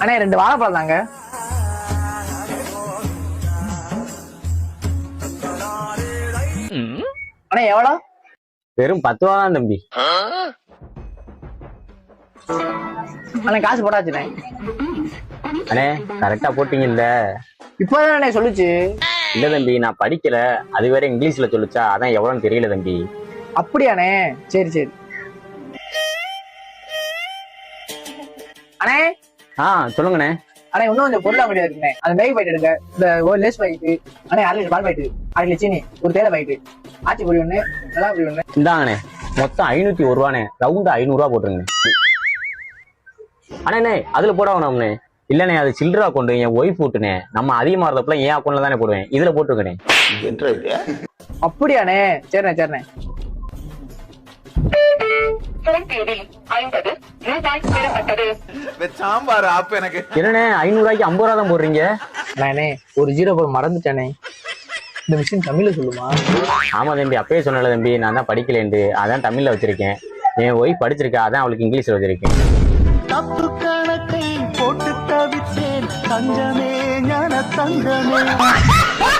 அண்ணே 2 வாழைப்பழம் தாங்க. அண்ணே எவ்வளோ? வெறும் 10 ரூபா தான் தம்பி. அண்ணே காசு போட்டாச்சுண்ணே. அண்ணே கரெக்டா போட்டீங்க இல்ல? இப்பதான் அண்ணே சொல்லுச்சு. இல்ல தம்பி, நான் படிக்கல, அது வேற இங்கிலீஷ்ல சொல்லுச்சா, அதான் எவ்வளவுன்னு தெரியல தம்பி. அப்படியாண்ணே? சரி சரி. அண்ணே சொல்லுங்கண்ணே. அண்ணே இன்னும் கொஞ்சம் பொருள் அப்படியே இருக்குண்ணே. அந்த மேகி பாக்கெட் எடுங்க. இந்த ஒரு லேஸ் பாக்கெட்டு அண்ணே, 1/2 லிட்டர் பால் பாக்கெட்டு, 1/2 லிட்டர் சீனி, ஒரு தேயிலை பாக்கெட்டு, ஆச்சி பொடி ஒண்ணு, நல்லா பொடி ஒண்ணு. இந்தாங்கண்ணே, மொத்தம் 501 ரூபாண்ணே. ரவுண்டா 500 ரூபா போட்டுருங்கண்ணே. அண்ணே அதுல போட வேணாம்ண்ணே. இல்லண்ணே, அது சில்லற அக்கௌண்ட், என் ஒய்ஃப் விட்டுனே. நம்ம அதிகமா இருந்தப்பல என் அக்கௌண்ட்ல தானே போடுவேன், இதுல போட்டுருக்கனே. அப்படியாண்ணே? சரிண்ணே சரிண்ணே. சாம்பார் ஆப் எனக்கு. என்னண்ணே 500 ரூபாய்க்கு 50 ரூபா தான் போடுறீங்க? நானே ஒரு 0 போட மறந்துட்டேனே. இந்த மிஷின் தமிழ்ல சொல்லுமா? ஆமா தம்பி, அப்பயே சொன்னல தம்பி, நான் தான் படிக்கலேன்ட்டு, அதான் தமிழ்ல வச்சிருக்கேன். என் ஒய்ஃப் படிச்சிருக்கா, அதான் அவளுக்கு இங்கிலீஷ்ல வச்சிருக்கேன். தப்பு கணக்கை போட்டு தவித்தேன் தங்கமே ஞான தங்கமே.